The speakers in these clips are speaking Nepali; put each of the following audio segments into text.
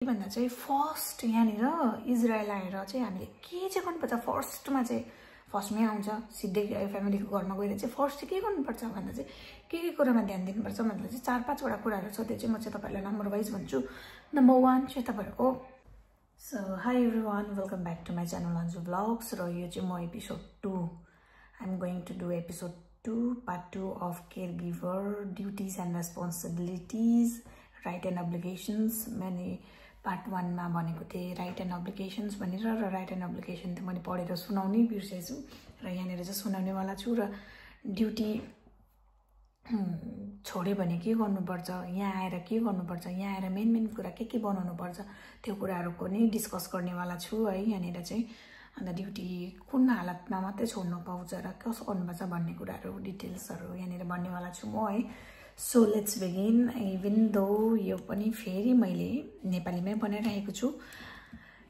भन्दा चाहिँ फर्स्ट यहाँनिर इजरायल आएर चाहिँ हामीले के चाहिँ गर्नुपर्छ फर्स्टमा चाहिँ फर्स्टमै आउँछ सिधै फ्यामिलीको घरमा गएर चाहिँ फर्स्ट चाहिँ के गर्नुपर्छ भन्दा चाहिँ के कुरामा ध्यान दिनुपर्छ भन्दा चाहिँ 4-5 वटा कुराहरू छ त्यो चाहिँ म चाहिँ तपाईहरुलाई नम्बर वाइज भन्छु। नम्बर 1 चाहिँ तपाईहरुको so hi everyone welcome back to my channel Anju blogs र यो चाहिँ म episode 2 I am going to do episode 2 part 2 of care giver duties and responsibilities right and obligations. मैले पार्ट 1 मा भनेको थिएँ राइट एन्ड अब्लिगेसन्स भनेर र राइट एन्ड अब्लिगेसन त मैले पढेर सुनाउनै बिर्सेछु र यहाँनिर चाहिँ सुनाउनेवाला छु। र ड्युटी छोड्यो भने के गर्नुपर्छ, यहाँ आएर के गर्नुपर्छ, यहाँ आएर मेन कुरा के बनाउनुपर्छ त्यो कुराहरूको नै डिस्कस गर्नेवाला छु है यहाँनिर चाहिँ। अन्त ड्युटी कुन हालतमा मात्रै छोड्नु पाउँछ र कसो गर्नुपर्छ भन्ने कुराहरू डिटेल्सहरू यहाँनिर भन्नेवाला छु म है। So let's begin. Even though यो पनि फेरि मैले नेपालीमै बनाइरहेको छु।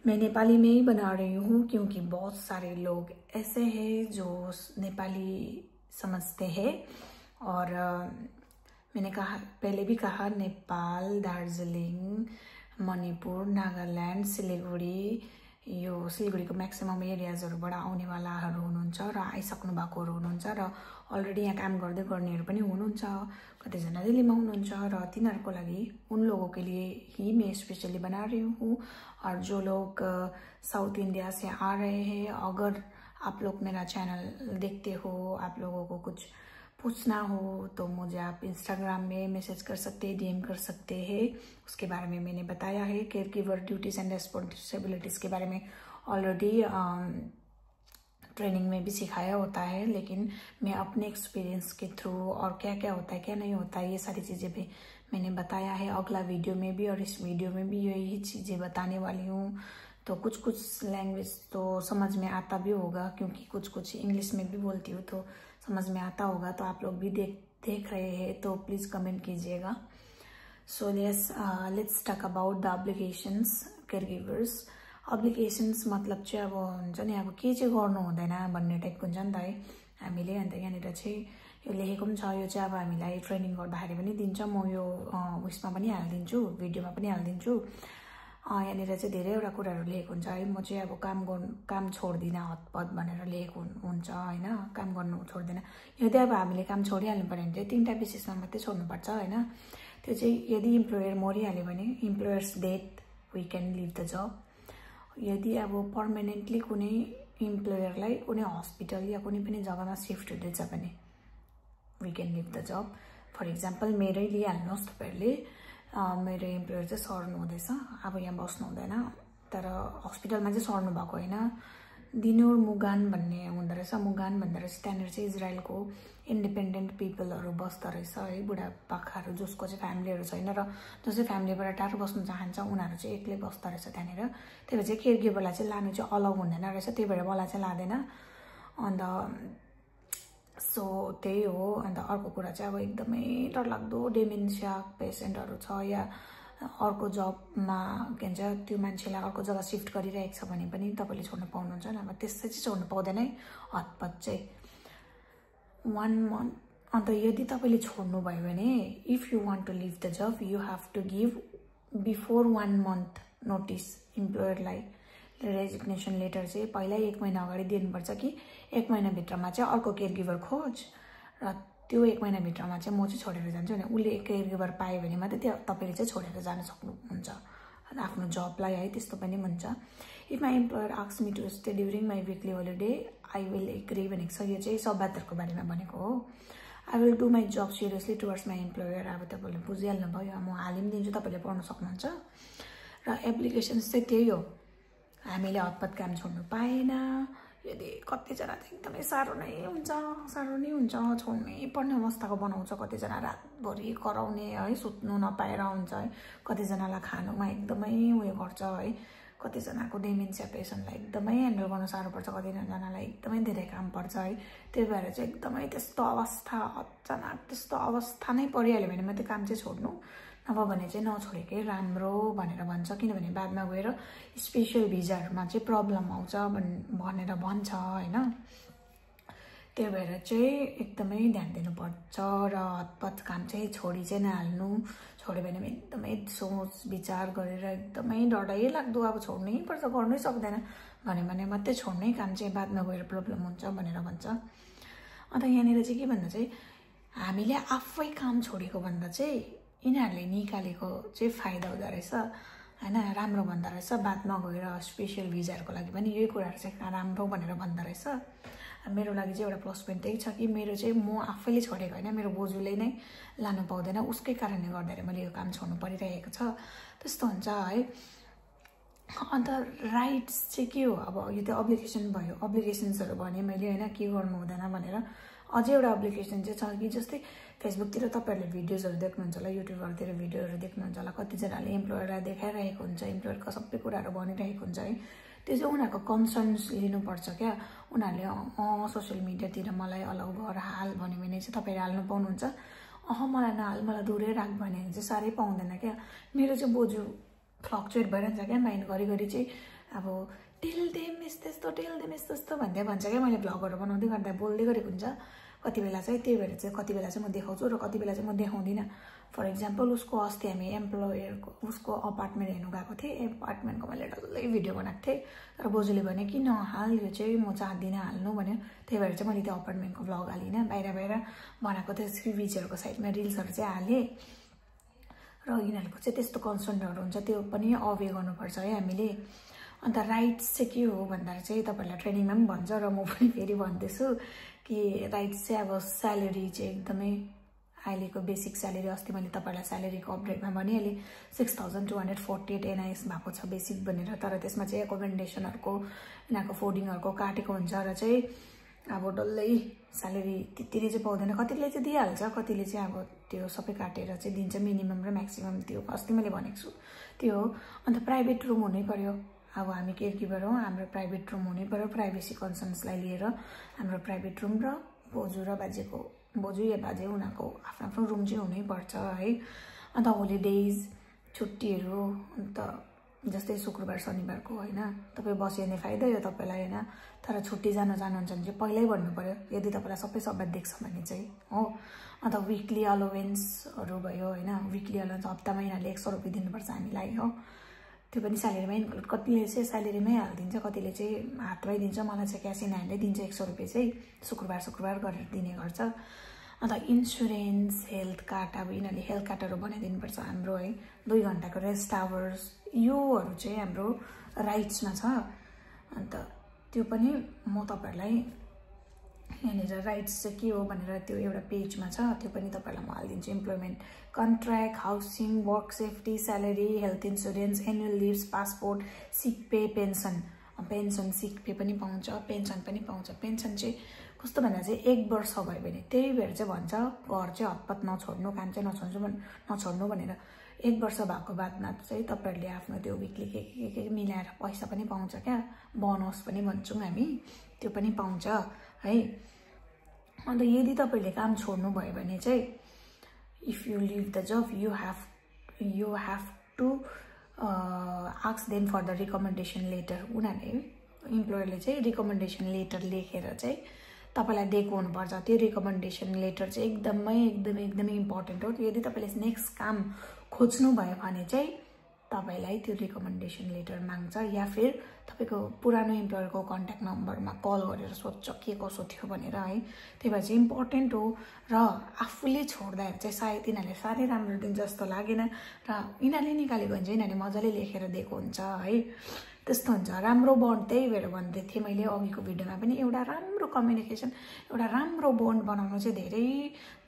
मैं नेपाली में ही बना रही हूँ क्योंकि बहुत सारे लोग ऐसे हैं जो नेपाली समझते हैं और मैंने कहा पहले भी कहा नेपाल, दार्जिलिङ, मणिपुर, नागाल्यान्ड, सिलिगुडी यो सिलिगुडीको म्याक्सिमम एरियाजहरुबाट आउनेवालाहरु हुनुहुन्छ र आइसक्नु भएकोहरु हुनुहुन्छ र अलरेडी यहाँ काम गर्दै गर्नेहरु पनि हुनुहुन्छ। कतिजना दिल्लीमा हुनुहुन्छ र तिनीहरुको लागि उन लोगों के लिए ही मैं स्पेशली बना रही हूँ। और जो लोग साउथ इंडिया से आ रहे हैं, अगर आप लोग मेरा चैनल देखते हो, आप लोगों को कुछ पूछना हो तो मुझे आप इंस्टाग्राम में मैसेज कर सकते हैं, डीएम कर सकते हैं। उसके बारे में मैंने बताया है। Care giver duties and responsibilities के बारे में ऑलरेडी ट्रेनिंग में भी सिखाया होता है, लेकिन मैं अपने एक्सपीरियंस के थ्रू और क्या क्या होता है क्या नहीं होता है ये सारी चीज़ें भी मैंने बताया है अगला वीडियो में भी और इस वीडियो में भी यही चीज़ें बताने वाली हूँ। तो कुछ लैंग्वेज तो समझ में आता भी होगा क्योंकि कुछ इंग्लिश में भी बोलती हूँ तो समझ में आता होगा। तो आप लोग भी देख रहे हैं तो प्लीज कमेंट कीजिएगा। So let's talk about the obligations care givers. Obligations मतलब चाहिँ अब हुन्छ नि अब के चाहिँ गर्नु हुँदैन भन्ने टाइपको हुन्छ नि त है हामीले। अन्त यहाँनिर चाहिँ यो लेखेको पनि छ। यो चाहिँ अब हामीलाई ट्रेनिङ गर्दाखेरि पनि दिन्छ। म यो उयसमा पनि हालिदिन्छु, भिडियोमा पनि हालिदिन्छु। यहाँनिर चाहिँ धेरैवटा कुराहरू लेखेको हुन्छ है। म चाहिँ अब काम छोड्दिन हतपत भनेर लेखेको हुन्छ हैन। काम गर्नु छोड्दिन यदि अब हामीले काम छोडिहाल्नु पर्यो भने चाहिँ 3टा बेसिसमा मात्रै छोड्नुपर्छ हैन। त्यो चाहिँ यदि इम्प्लोयर मरिहाल्यो भने employer's death we can leave the job. यदि अब पर्मानेन्टली कुनै इम्प्लोयरलाई कुनै हस्पिटल या कुनै पनि जग्गामा शिफ्ट हुँदैछ भने we can leave the job. For example मेरै लिइहाल्नुहोस् तपाईहरुले, मेरो इम्प्लोयर चाहिँ सर्नु हुँदैछ, अब यहाँ बस्नु हुँदैन तर हस्पिटलमा चाहिँ सर्नु भएको होइन। दिनोर मुगान भन्ने हुँदो रहेछ। मुगान भन्दा रहेछ त्यहाँनिर चाहिँ इजरायलको इन्डिपेन्डेन्ट पिपलहरू बस्दो रहेछ है, बुढापाकाहरू जसको चाहिँ फ्यामिलीहरू छैन र जो चाहिँ फ्यामिलीबाट टाढो बस्नु चाहन्छ उनीहरू चाहिँ एक्लै बस्दो रहेछ त्यहाँनिर। त्यही भएर चाहिँ केयर गिभरलाई चाहिँ लानु चाहिँ अलाउ हुँदैन रहेछ, त्यही भएर मलाई चाहिँ लाँदैन। अन्त सो त्यही हो। अन्त अर्को कुरा चाहिँ अब एकदमै डरलाग्दो डेमेन्सिया पेसेन्टहरू छ या अर्को जबमा के भन्छ त्यो मान्छेलाई अर्को जग्गा शिफ्ट गरिरहेको छ भने पनि तपाईँले छोड्नु पाउनुहुन्छ। नभए त्यसै चाहिँ छोड्नु पाउँदैन है हतपत चाहिँ 1 month। अन्त यदि तपाईँले छोड्नु भयो भने if you want to leave the job you have to give before 1 month notice इम्प्लोयरलाई। रेजिग्नेसन लेटर चाहिँ पहिल्यै 1 महिना अगाडि दिनुपर्छ कि 1 महिनाभित्रमा चाहिँ अर्को केयर गिभर खोज र त्यो 1 महिनाभित्रमा चाहिँ म चाहिँ छोडेर जान्छु भने उसले केयर गिभर पायो भने मात्रै त्यो तपाईँले चाहिँ छोडेर जान सक्नुहुन्छ आफ्नो जबलाई है। त्यस्तो पनि हुन्छ। If my employer asks me to stay during my weekly holiday I will agree भनेको छ। यो चाहिँ सब्बातहरूको बारेमा भनेको हो। I will do my job seriously towards my employer. अब तपाईँले बुझिहाल्नु भयो, म हालिदिन्छु तपाईँले पढ्न सक्नुहुन्छ। र एप्लिकेसन्स चाहिँ त्यही हो, हामीले हतपत काम छोड्नु पाएन। यदि कतिजना चाहिँ एकदमै साह्रो नै हुन्छ छोड्नै पर्ने अवस्थाको बनाउँछ। कतिजना रातभरि कराउने है, सुत्नु नपाएर हुन्छ है। कतिजनालाई खानुमा एकदमै उयो गर्छ है। कतिजनाको डेमेन्सिया पेसेन्टलाई एकदमै ह्यान्डल गर्न साह्रो पर्छ, कतिजनालाई एकदमै धेरै काम पर्छ है। त्यही भएर चाहिँ एकदमै त्यस्तो अवस्था अचानक त्यस्तो अवस्था नै परिहाल्यो भने मात्रै काम चाहिँ छोड्नु, नभए भने चाहिँ नछोडेकै राम्रो भनेर भन्छ। किनभने बादमा गएर स्पेशल भिजाहरूमा चाहिँ प्रब्लम आउँछ भनेर भन्छ हैन। त्यही भएर चाहिँ एकदमै ध्यान दिनुपर्छ र हतपत काम चाहिँ छोडी चाहिँ नहाल्नु। छोड्यो भने एकदमै सोच विचार गरेर एकदमै डरै लाग्दो अब छोड्नै पर्छ गर्नै सक्दैन भने मात्रै छोड्नै काम चाहिँ बादमा गएर प्रब्लम हुन्छ भनेर भन्छ। अन्त यहाँनिर चाहिँ के भन्दा चाहिँ हामीले आफै काम छोडेको भन्दा चाहिँ यिनीहरूले निकालेको चाहिँ फाइदा हुँदो रहेछ हैन, राम्रो भन्दा रहेछ। बादमा गएर स्पेशल भिजाहरूको लागि पनि यही कुराहरू चाहिँ राम्रो भनेर भन्दा रहेछ। मेरो लागि चाहिँ एउटा प्लस पोइन्ट त्यही छ कि मेरो चाहिँ म आफैले छोडेको होइन, मेरो बोजूले नै लानु पाउँदैन, उसकै कारणले गर्दाखेरि मैले यो काम छोड्नु परिरहेको छ, त्यस्तो हुन्छ है। अन्त राइट्स चाहिँ के हो, अब यो त अब्लिगेसन भयो, अब्लिगेसन्सहरू भने मैले होइन के गर्नु हुँदैन भनेर। अझै एउटा अब्लिगेसन चाहिँ छ कि जस्तै फेसबुकतिर तपाईँहरूले भिडियोजहरू देख्नुहुन्छ होला, युट्युबहरूतिर भिडियोहरू देख्नुहुन्छ होला, कतिजनाले इम्प्लोयरलाई देखाइरहेको हुन्छ, इम्प्लोयरको सबै कुराहरू भनिरहेको हुन्छ है। त्यो चाहिँ उनीहरूको कन्सर्न्स लिनुपर्छ क्या। उनीहरूले सोसियल मिडियातिर मलाई अलाउ गर हाल भन्यो भने चाहिँ तपाईँले हाल्नु पाउनुहुन्छ, मलाई नहाल मलाई दूरै राख भने चाहिँ साह्रै पाउँदैन क्या। मेरो चाहिँ बोजू फ्लक्चुएट भइरहन्छ क्या माइन्ड घरिघरि चाहिँ अब टेल देम यस्तो टेल देम यस्तो भन्दै भन्छ क्या। मैले भ्लगहरू बनाउँदै गर्दा बोल्दै गरेको हुन्छ कति बेला चाहिँ, त्यही भएर चाहिँ कति बेला चाहिँ म देखाउँछु र कति बेला चाहिँ म देखाउँदिनँ। फर इक्जाम्पल उसको अस्ति हामी एम्प्लोयरको उसको अपार्टमेन्ट हेर्नु गएको थिएँ, एपार्टमेन्टको मैले डल्लै भिडियो बनाएको थिएँ, तर बोजूले भने कि नहाल यो चाहिँ म चाहदिनँ हाल्नु भन्यो। त्यही भएर चाहिँ मैले त्यो अपार्टमेन्टको भ्लग हालिनँ, बाहिर बनाएको त्यो बिचहरूको साइडमा रिल्सहरू चाहिँ हालेँ। र यिनीहरूको चाहिँ त्यस्तो कन्सर्नहरू हुन्छ, त्यो पनि अवे गर्नुपर्छ है हामीले। अन्त राइट्स चाहिँ के हो भन्दा चाहिँ तपाईँहरूलाई ट्रेनिङमा पनि भन्छ र म पनि फेरि भन्दैछु कि राइट्स चाहिँ अब स्यालेरी चाहिँ एकदमै अहिलेको बेसिक स्यालेरी, अस्ति मैले तपाईँहरूलाई स्यालेरीको अपडेटमा भनिहालेँ 6248 एनआइएस भएको छ बेसिक भनेर। तर त्यसमा चाहिँ एकोमेन्डेसनहरूको यिनीहरूको फोर्डिङहरूको काटेको हुन्छ र चाहिँ अब डल्लै स्यालेरी त्यतिले चाहिँ पाउँदैन, कतिले चाहिँ दिइहाल्छ, कतिले चाहिँ अब त्यो सबै काटेर चाहिँ दिन्छ, मिनिमम र म्याक्सिमम त्यो अस्ति मैले भनेको छु त्यो हो। अन्त प्राइभेट रुम हुनै पर्यो, अब हामी केयर गिभर हौँ, हाम्रो प्राइभेट रुम हुनै पर्यो, प्राइभेसी कन्सर्न्सलाई लिएर हाम्रो प्राइभेट रुम र बोजू र बाजेको, बोजू या बाजे उनीहरूको आफ्नो आफ्नो रुम चाहिँ हुनैपर्छ है। अन्त होलिडेज छुट्टीहरू, अन्त जस्तै शुक्रबार शनिबारको होइन तपाईँ बस्यो भने फाइदा हो तपाईँलाई होइन, तर छुट्टी जानुहुन्छ भने चाहिँ पहिल्यै भन्नु पर्यो यदि तपाईँलाई सबै सबै देख्छ भने चाहिँ हो। अन्त विकली अलोवेन्सहरू भयो होइन, विकली अलोवेन्स हप्तामा यिनीहरूले 100 रुपियाँ दिनुपर्छ हामीलाई हो, त्यो पनि स्यालेरीमै इन्क्लुड। कतिले चाहिँ स्यालेरीमै हालिदिन्छ, कतिले चाहिँ हातमै दिन्छ, मलाई चाहिँ क्यास इन ह्यान्डै दिन्छ 100 रुपियाँ चाहिँ शुक्रबार गरेर दिने गर्छ। अन्त इन्सुरेन्स, हेल्थ कार्ड, अब यिनीहरूले हेल्थ कार्डहरू बनाइदिनुपर्छ हाम्रो है, 2 घन्टाको रेस्ट आवर्स, योहरू चाहिँ हाम्रो राइट्समा छ। अन्त त्यो पनि म तपाईँहरूलाई यहाँनिर राइट्स चाहिँ के हो भनेर त्यो एउटा पेजमा छ, त्यो पनि तपाईँहरूलाई म हालिदिन्छु। Employment contract, housing, work safety, salary, health insurance, annual leaves, passport, sick pay, pension sick pay पनि पाउँछ, पेन्सन पनि पाउँछ। पेन्सन चाहिँ कस्तो भन्दा चाहिँ 1 वर्ष भयो भने, त्यही भएर चाहिँ भन्छ घर चाहिँ हतपत नछोड्नु, काम चाहिँ नछोड्नु भनेर। 1 वर्ष भएको बादमा चाहिँ तपाईँहरूले आफ्नो त्यो विकली के मिलाएर पैसा पनि पाउँछ क्या, बोनस पनि भन्छौँ हामी, त्यो पनि पाउँछ है। अन्त यदि तपाईँले काम छोड्नु भयो भने चाहिँ if you leave the job you have to ask them for the recommendation letter. उनीहरूले इम्प्लोयरले चाहिँ रिकमेन्डेसन लेटर लेखेर चाहिँ तपाईँलाई दिएको हुनुपर्छ। त्यो रिकमेन्डेसन लेटर चाहिँ एकदमै इम्पोर्टेन्ट हो। यदि तपाईँले नेक्स्ट काम खोज्नु भयो भने चाहिँ तपाईँलाई त्यो रिकमेन्डेसन लेटर माग्छ, या फिर तपाईँको पुरानो इम्प्लोयरको कन्ट्याक्ट नम्बरमा कल गरेर सोध्छ के कसो थियो भनेर है। त्यही भएर चाहिँ इम्पोर्टेन्ट हो। र आफूले छोड्दाखेरि चाहिँ सायद यिनीहरूले साह्रै राम्रो दिन जस्तो लागेन, र यिनीहरूले निकालेको हुन्छ, यिनीहरूले मजाले लेखेर दिएको हुन्छ है, त्यस्तो हुन्छ। राम्रो बन्ड, त्यही भएर भन्दै थिएँ मैले अघिको भिडियोमा पनि, एउटा राम्रो कम्युनिकेसन, एउटा राम्रो बन्ड बनाउनु चाहिँ धेरै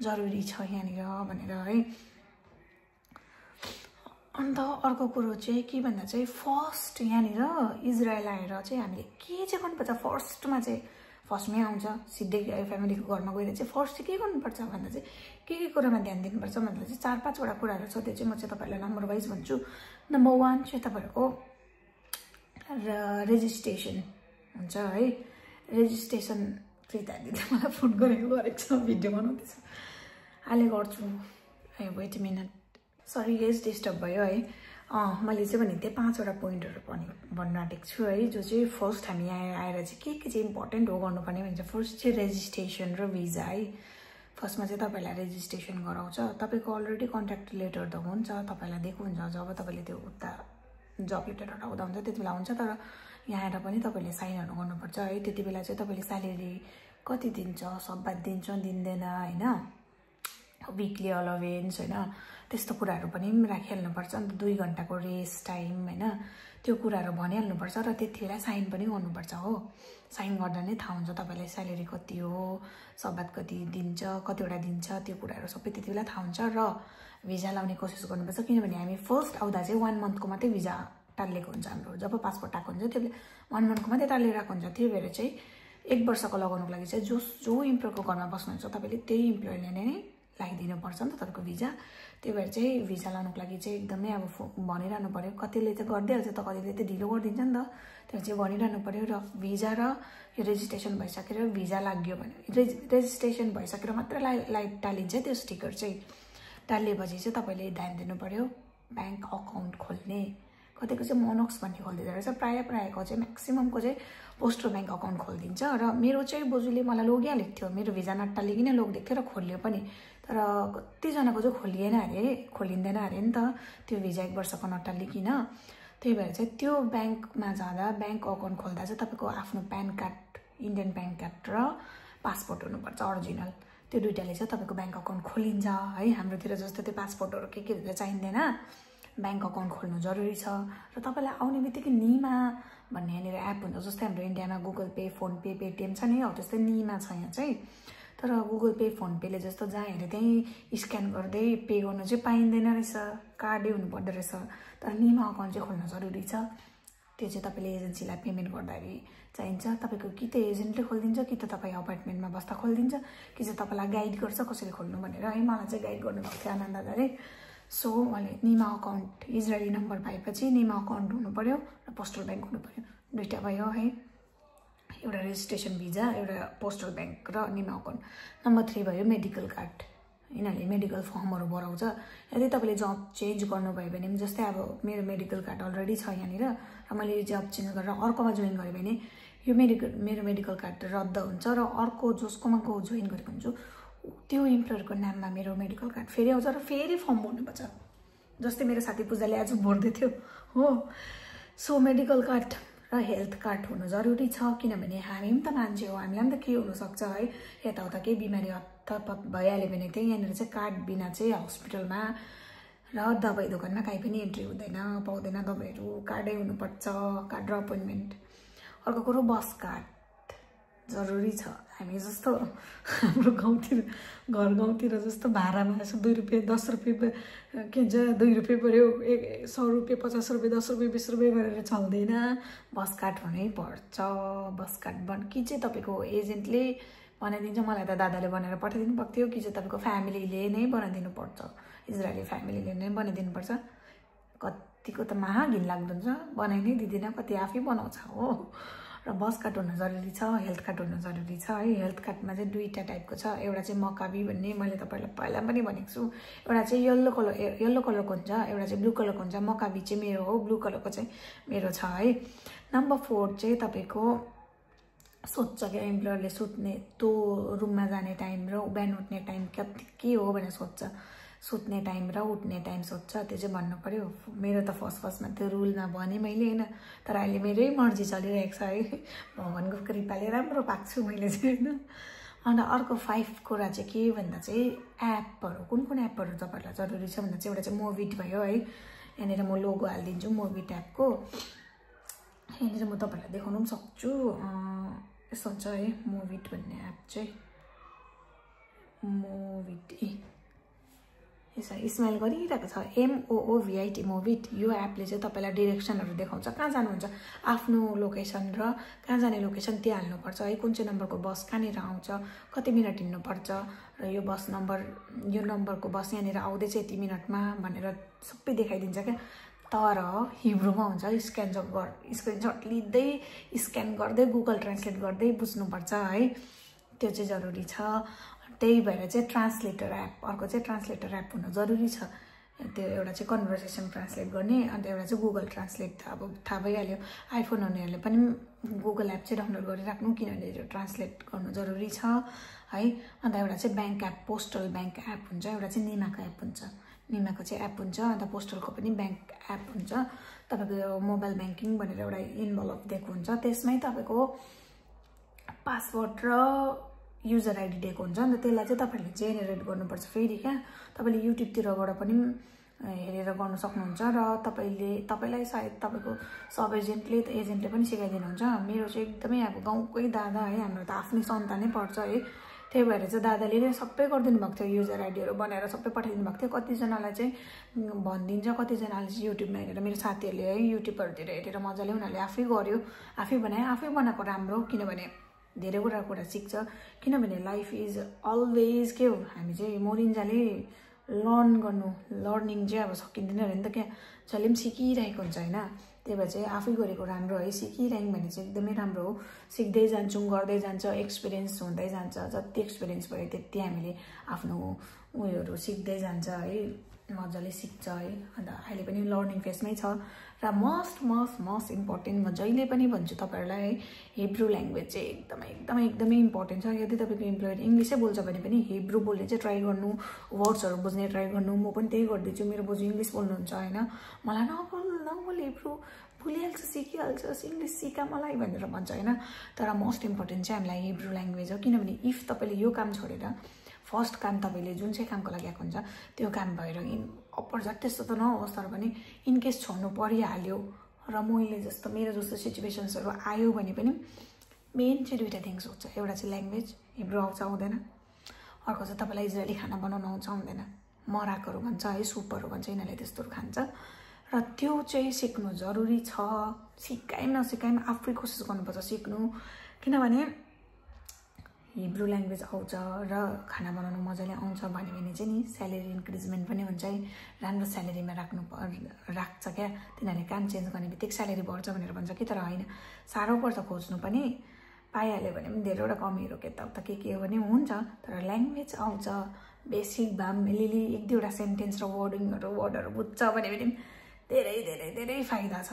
जरुरी छ यहाँनिर भनेर है। अन्त अर्को कुरो चाहिँ के भन्दा चाहिँ फर्स्ट यहाँनिर इजरायल आएर चाहिँ हामीले के चाहिँ गर्नुपर्छ, फर्स्टमै आउँछ सिधै फ्यामिलीको घरमा गएर चाहिँ फर्स्ट चाहिँ के गर्नुपर्छ भन्दा चाहिँ के कुरामा ध्यान दिनुपर्छ भन्दा चाहिँ 4-5 वटा कुराहरू छ, त्यो चाहिँ म चाहिँ तपाईँहरूलाई नम्बर वाइज भन्छु। नम्बर 1 चाहिँ तपाईँहरूको रेजिस्ट्रेसन हुन्छ है। रेजिस्ट्रेसन प्रिता दिदी मलाई फोन गरेको छ, भिडियो बनाउँदैछु, अहिले गर्छु है, wait a minute, sorry guys disturb भयो है। मैले चाहिँ भनेको थिएँ 5 वटा पोइन्टहरू भन्न आँटेको छु है, जो चाहिँ फर्स्ट हामी आएर चाहिँ के चाहिँ इम्पोर्टेन्ट हो गर्नुपर्ने भन्छ। फर्स्ट चाहिँ रेजिस्ट्रेसन र भिजा है। फर्स्टमा चाहिँ तपाईलाई रेजिस्ट्रेसन गराउँछ। तपाईको अलरेडी कन्ट्र्याक्ट लेटर त हुन्छ, तपाईलाई दिएको हुन्छ। जब तपाईले त्यो उता जब लेटर हटाउँदा हुन्छ त्यति बेला हुन्छ, तर यहाँ आएर पनि तपाईले साइनहरु गर्नुपर्छ है। त्यति बेला चाहिँ तपाईले स्यालेरी कति दिन्छ, सब्बात दिन्छ दिँदैन हैन, वीकली अलावेन्स हैन, त्यस्तो कुराहरु पनि राखिहाल्नुपर्छ। अन्त 2 घण्टाको रेस्ट टाइम हैन, त्यो कुराहरु भनिहाल्नुपर्छ र त्यति बेला साइन पनि गर्नुपर्छ हो। साइन गर्दा नै थाहा हुन्छ तपाईलाई स्यालेरी कति हो, सब्बात कति दिन्छ, कतिवटा दिन्छ, त्यो कुराहरु सबै त्यति बेला थाहा हुन्छ। र भिजा लाउने कोसिस गर्नुपर्छ, किनभने हामी फर्स्ट आउँदा चाहिँ 1 मन्थको मात्रै भिजा टालिएको हुन्छ हाम्रो। जब पासपोर्ट आएको हुन्छ त्यसले 1 मन्थको मात्रै टालिरहेको हुन्छ। त्यो भएर चाहिँ 1 वर्षको लगाउनको लागि चाहिँ जो इम्प्लोयरको घरमा बस्नुहुन्छ तपाईले त्यही इम्प्लोयरले नै लगाइदिनुपर्छ नि त तपाईको भिजा। त्यही भएर चाहिँ भिजा लाउनको लागि चाहिँ एकदमै अब भनिरहनु पर्यो। कतिले चाहिँ गर्दैहाल्छ त, कतिले चाहिँ ढिलो गरिदिन्छ नि त, त्यो चाहिँ भनिरहनु पर्यो। र भिजा र यो रेजिस्ट्रेसन भइसकेर भिजा लाग्यो भने रेजिस्ट्रेसन भइसकेर मात्र लाइट टालिन्छ त्यो स्टिकर चाहिँ। टालिएपछि चाहिँ तपाईले ध्यान दिनु पर्यो ब्याङ्क अकाउन्ट खोल्ने। कतिको चाहिँ मोनोक्स भन्ने खोलिदिँदो रहेछ, प्रायको चाहिँ म्याक्सिममको चाहिँ पोस्टल ब्याङ्क अकाउन्ट खोलिदिन्छ। र मेरो चाहिँ बोजूले मलाई लगिहालेको थियो, मेरो भिजा नटालिकन लगिदिएको थियो र खोल्यो पनि। तर कतिजनाको चाहिँ खोलिँदैन अरे नि त त्यो भिजा 1 वर्षको नटालिकन। त्यही भएर चाहिँ त्यो ब्याङ्कमा जाँदा ब्याङ्क अकाउन्ट खोल्दा चाहिँ तपाईको आफ्नो PAN card, Indian PAN card र पासपोर्ट हुनुपर्छ अरिजिनल। त्यो दुईटाले चाहिँ तपाईको ब्याङ्क अकाउन्ट खोलिन्छ है। हाम्रोतिर जस्तो त्यो पासपोर्टहरु के चाहिँदैन, ब्याङ्क अकाउन्ट खोल्नु जरुरी छ। र तपाईलाई आउने बित्तिकै निमा भन्ने यहाँनिर एप हुन्छ, जस्तै हाम्रो इन्डियामा Google pay, phone pay, Paytm छ नि, हो त्यस्तै निमा छ यहाँ चाहिँ। तर गुगल पे, फोन पेले जस्तो जहाँ हेरे त्यही स्क्यान गर्दै पे गर्नु चाहिँ पाइँदैन रहेछ, कार्डै हुनुपर्दो रहेछ। तर निमा अकाउन्ट चाहिँ खोल्न जरुरी छ। त्यो चाहिँ तपाईले एजेन्सीलाई पेमेन्ट गर्दाखेरि चाहिन्छ। तपाईको कि त एजेन्टले खोलिदिन्छ, कि त तपाई अपार्टमेन्टमा बस्दा खोलिदिन्छ, कि चाहिँ तपाईलाई गाइड गर्छ कसरी खोल्नु भनेर है। मलाई चाहिँ गाइड गर्नुभएको थियो आनन्द दादाले। सो उहाँले निमा अकाउन्ट इजरायली नम्बर पाएपछि निमा अकाउन्ट हुनु पर्यो र पोस्टल ब्याङ्क हुनु पर्यो, दुईटा भयो है। एउटा रेजिस्ट्रेसन भिजा, एउटा पोस्टल ब्याङ्क र निमा अकाउन्ट। नम्बर 3 भयो मेडिकल कार्ड। यिनीहरूले मेडिकल फर्महरु भराउँछ। यदि तपाईले जब चेन्ज गर्नुभयो भने, जस्तै अब मेरो मेडिकल कार्ड अलरेडी छ यहाँनिर र मैले जब चेन्ज गरेर अर्कोमा जोइन गरेँ भने यो मेरो मेडिकल कार्ड रद्द हुन्छ र अर्को जसकोमा जोइन गरेको हुन्छु त्यो इम्प्लोयरको नाममा मेरो मेडिकल कार्ड फेरि आउँछ र फेरि फर्म भर्नुपर्छ। जस्तै मेरो साथी पूजाले आज भर्दै थियो हो। सो मेडिकल कार्ड र हेल्थ कार्ड हुनु जरुरी छ, किनभने हामी पनि त मान्छे हो, हामीलाई पनि त के हुन सक्छ है। यताउता केही बिमारी हत्तपत भइहाल्यो भने चाहिँ यहाँनिर चाहिँ कार्ड बिना चाहिँ हस्पिटलमा र दबाई दोकानमा कहीँ पनि एन्ट्री हुँदैन, पाउँदैन दबाईहरू, कार्डै हुनुपर्छ, कार्ड र अपोइन्टमेन्ट। अर्को कुरो बस कार्ड जरुरी छ। हामी जस्तो हाम्रो गाउँतिर जस्तो भाडामा यसो 2 रुपियाँ 10 रुपियाँ के भन्छ 2 रुपियाँ पर्यो, 100 रुपियाँ 50 रुपियाँ 10 रुपियाँ 20 रुपियाँ गरेर चल्दैन। बस कार्ड हुनै पर्छ। बस कार्ड कि चाहिँ तपाईको एजेन्टले बनाइदिन्छ, मलाई त दादाले बनाएर पठाइदिनु पर्छ, कि चाहिँ तपाईको फ्यामिलीले नै बनाइदिनु पर्छ, इजरायली फ्यामिलीले नै बनाइदिनु पर्छ। कतिको त महा घिनलाग्दो हुन्छ, बनाइ नै दिँदैन, कति आफै बनाउँछ हो। र बस कार्ड हुनु जरुरी छ, हेल्थ कार्ड हुनु जरुरी छ है। हेल्थ कार्डमा चाहिँ 2टा टाइपको छ। एउटा चाहिँ मकाबी भन्ने मैले तपाईलाई पहिला पनि भनेको छु। एउटा चाहिँ येल्लो कलरको हुन्छ, एउटा चाहिँ ब्लू कलरको हुन्छ। मकाबी चाहिँ मेरो हो, ब्लू कलरको चाहिँ मेरो छ है। नम्बर 4 चाहिँ तपाईको सोध्छ क्या इम्प्लोयरले, सुत्ने त्यो रुममा जाने टाइम र बिहान उठ्ने टाइम के हो भनेर सोध्छ। सुत्ने टाइम र उठ्ने टाइम सोध्छ, त्यो चाहिँ भन्नु पर्यो। मेरो त फर्स्टमा त्यो रुलमा भने मैले हैन, तर अहिले मेरै मर्जी चलिरहेको छ है। भगवानको कृपाले राम्रो पाएको छु मैले चाहिँ हैन। अन्त अर्को 5 कुरा चाहिँ के भन्दा चाहिँ एपहरु, कुन एपहरु तपाईहरुलाई जरुरी छ भन्दा चाहिँ एउटा चाहिँ मोभिट भयो है। यहाँनिर म लोगो हालिदिन्छु मोभिट एपको। यहाँनिर म तपाईहरुलाई देखाउन पनि सक्छु। यस्तो हुन्छ है मोभिट भन्ने एप चाहिँ। मोभिट यसो स्माइल गरिरहेको छ, MOOVIT मोभिट। यो एपले चाहिँ तपाईलाई डाइरेक्सनहरु देखाउँछ, कहाँ जानुहुन्छ, आफ्नो लोकेसन र कहाँ जाने लोकेसन त्यहाँ हाल्नुपर्छ है। कुन चाहिँ नम्बरको बस कहाँनिर आउँछ, कति मिनेट हिँड्नुपर्छ र यो बस नम्बर, यो नम्बरको बस यहाँनिर आउँदैछ यति मिनेटमा भनेर सबै देखाइदिन्छ क्या। तर हिब्रूमा हुन्छ, स्क्रिनशट लिँदै स्क्यान गर्दै गुगल ट्रान्सलेट गर्दै बुझ्नुपर्छ है। त्यो चाहिँ जरुरी छ। त्यही भएर चाहिँ ट्रान्सलेटर एप, अर्को चाहिँ ट्रान्सलेटर एप हुनु जरुरी छ। त्यो एउटा चाहिँ कन्भर्सेसन ट्रान्सलेट गर्ने अन्त एउटा चाहिँ गुगल ट्रान्सलेट अब थाहा भइहाल्यो आइफोन हुनेहरूले पनि गुगल एप चाहिँ डाउनलोड गरिराख्नु किनभने त्यो ट्रान्सलेट गर्नु जरुरी छ है। अन्त एउटा चाहिँ bank app postal bank app हुन्छ, एउटा चाहिँ निमाको एप हुन्छ। निमाको चाहिँ एप हुन्छ अन्त पोस्टलको पनि ब्याङ्क एप हुन्छ। तपाईँको यो मोबाइल ब्याङ्किङ भनेर एउटा इन्भल्भ दिएको हुन्छ, त्यसमै तपाईँको पासवर्ड र युजर आइडी दिएको हुन्छ। अन्त त्यसलाई चाहिँ तपाईँहरूले जेनेरेट गर्नुपर्छ फेरि क्या। तपाईँले युट्युबतिरबाट पनि हेरेर गर्न सक्नुहुन्छ र तपाईँलाई सायद तपाईँको सब एजेन्टले पनि सिकाइदिनुहुन्छ। मेरो चाहिँ एकदमै अब गाउँकै दादा है, हाम्रो त आफ्नै सन्तानै पर्छ है, त्यही भएर चाहिँ दादाले नै सबै गरिदिनु भएको थियो, युजर आइडीहरू बनाएर सबै पठाइदिनु भएको थियो। कतिजनालाई चाहिँ भनिदिन्छ, कतिजनाले चाहिँ युट्युबमा हेरेर मेरो साथीहरूले है युट्युबहरूतिर हेरेर मजाले उनीहरूले आफै गर्यो, आफै बनायो। आफै बनाएको राम्रो, किनभने धेरै कुरा सिक्छ। किनभने लाइफ इज अलवेज के हो, हामी चाहिँ मरिन्जाले लर्निङ चाहिँ अब सकिँदैन अरे नि त क्या, जसले पनि सिकिरहेको हुन्छ होइन। त्यही भएर चाहिँ आफै गरेको राम्रो है, सिकिरह्यौँ भने चाहिँ एकदमै राम्रो हो। सिक्दै जान्छौँ, गर्दै जान्छ, एक्सपिरियन्स हुँदै जान्छ। जति एक्सपिरियन्स भयो त्यति हामीले आफ्नो उयोहरू सिक्दै जान्छ है, मजाले सिक्छ है। अन्त अहिले पनि लर्निङ फेजमै छ र मोस्ट इम्पोर्टेन्ट म जहिले पनि भन्छु तपाईँहरूलाई है, हिब्रू ल्याङ्ग्वेज चाहिँ एकदमै इम्पोर्टेन्ट छ। यदि तपाईँको इम्प्लोयर इङ्ग्लिसै बोल्छ भने पनि हिब्रू बोल्ने चाहिँ ट्राई गर्नु, वर्ड्सहरू बुझ्ने ट्राई गर्नु। म पनि त्यही गर्दैछु, मेरो बोजू इङ्ग्लिस बोल्नुहुन्छ होइन, मलाई नबोल हिब्रू भुलिहाल्छ, सिकिहाल्छ, इङ्ग्लिस सिका मलाई भनेर भन्छ होइन। तर मोस्ट इम्पोर्टेन्ट चाहिँ हामीलाई हिब्रू ल्याङ्ग्वेज हो। किनभने इफ तपाईँले यो काम छोडेर फर्स्ट काम तपाईँले जुन चाहिँ कामको लागि आएको हुन्छ त्यो काम भएर अपरझट त्यस्तो त नहोस्, तर पनि इनकेस छोड्नु परिहाल्यो र मेरो जस्तो सिचुएसन्सहरू आयो भने पनि मेन चाहिँ दुईवटा थिङ्स हुन्छ। एउटा चाहिँ ल्याङ्ग्वेज, हिब्रू आउँछ आउँदैन, अर्को चाहिँ तपाईँलाई इजरायली खाना बनाउनु आउँछ आउँदैन। मराकहरू भन्छ है, सुपहरू भन्छ, यिनीहरूले त्यस्तोहरू खान्छ र त्यो चाहिँ सिक्नु जरुरी छ। नसिकाइ आफै कोसिस गर्नुपर्छ सिक्नु। किनभने हिब्रू ल्याङ्ग्वेज आउँछ र खाना बनाउनु मजाले आउँछ भन्यो भने चाहिँ नि स्यालेरी इन्क्रिजमेन्ट पनि हुन्छ है, राम्रो स्यालेरीमा राख्छ क्या। तिनीहरूले काम चेन्ज गर्ने बित्तिकै स्यालेरी बढ्छ भनेर भन्छ कि, तर होइन, साह्रो पर्छ खोज्नु पनि। पाइहाल्यो भने पनि धेरैवटा कमीहरू के हो भने हुन्छ, तर ल्याङ्ग्वेज आउँछ, बेसिक भए पनि अलिअलि एक दुईवटा सेन्टेन्स र वर्डहरू बुझ्छ भने पनि धेरै फाइदा छ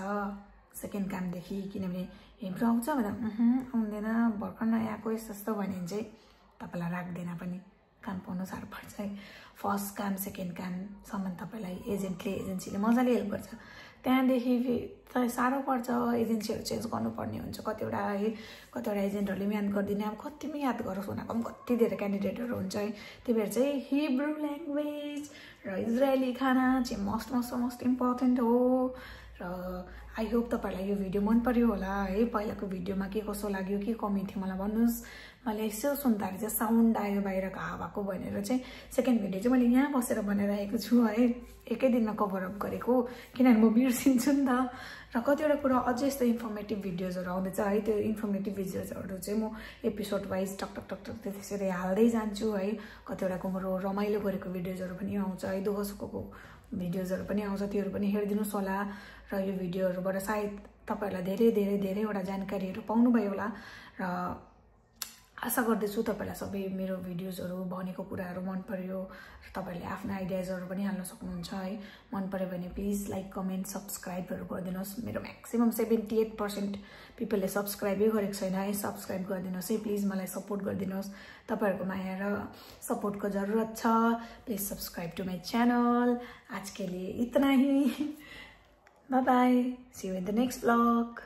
सेकेन्ड कामदेखि। किनभने हिब्रू आउँछ भने आउँदैन, भर्खर नयाँ आएको यस्तो भन्यो भने चाहिँ तपाईँलाई राख्दैन पनि, काम पाउनु साह्रो पर्छ है। फर्स्ट काम सेकेन्ड कामसम्म तपाईँलाई एजेन्सीले मजाले हेल्प गर्छ। त्यहाँदेखि साह्रो पर्छ, एजेन्सीहरू चेन्ज गर्नुपर्ने हुन्छ कतिवटा है, कतिवटा एजेन्टहरूले पनि याद गरिदिने, अब कति पनि याद गरोस् उनीहरूको पनि कति धेरै क्यान्डिडेटहरू हुन्छ है। त्यही भएर चाहिँ हिब्रू ल्याङ्ग्वेज र इजरायली खाना चाहिँ मोस्ट इम्पोर्टेन्ट हो। र आई होप तपाईँहरूलाई यो भिडियो मन पर्यो होला है। पहिलाको भिडियोमा के कसो लाग्यो, के कमी थियो मलाई भन्नुहोस्। मैले यसो सुन्दाखेरि चाहिँ साउन्ड आयो बाहिरको हावाको भनेर चाहिँ सेकेन्ड भिडियो चाहिँ मैले यहाँ बसेर बनाइरहेको छु है, एकै दिनमा कभरअप गरेको, किनभने म बिर्सिन्छु नि त। र कतिवटा कुरा अझै यस्तो इन्फर्मेटिभ भिडियोजहरू आउँदैछ है, त्यो इन्फर्मेटिभ भिडियोजहरू चाहिँ म एपिसोड वाइज टक त्यसरी हाल्दै जान्छु है। कतिवटाको रमाइलो गरेको भिडियोजहरू पनि आउँछ है, दुःख सुखको भिडियोजहरू पनि आउँछ, त्योहरू पनि हेरिदिनुहोस् होला। र यो भिडियोहरूबाट सायद तपाईँहरूलाई धेरैवटा जानकारीहरू पाउनुभयो होला र आशा गर्दैछु तपाईँलाई सबै मेरो भिडियोजहरू भनेको कुराहरू मन पर्यो र तपाईँहरूले आफ्नो आइडियाजहरू पनि हाल्न सक्नुहुन्छ है। मन पर्यो भने प्लिज लाइक कमेन्ट सब्सक्राइबहरू गरिदिनुहोस्। मेरो म्याक्सिमम 78% पिपलले सब्सक्राइबै गरेको छैन है, सब्सक्राइब गरिदिनुहोस् है प्लिज, मलाई सपोर्ट गरिदिनुहोस्। तपाईँहरूको माया र सपोर्टको जरुरत छ। Please subscribe to my channel. आज के लिए इतना ही, bye bye, see you in the next blog.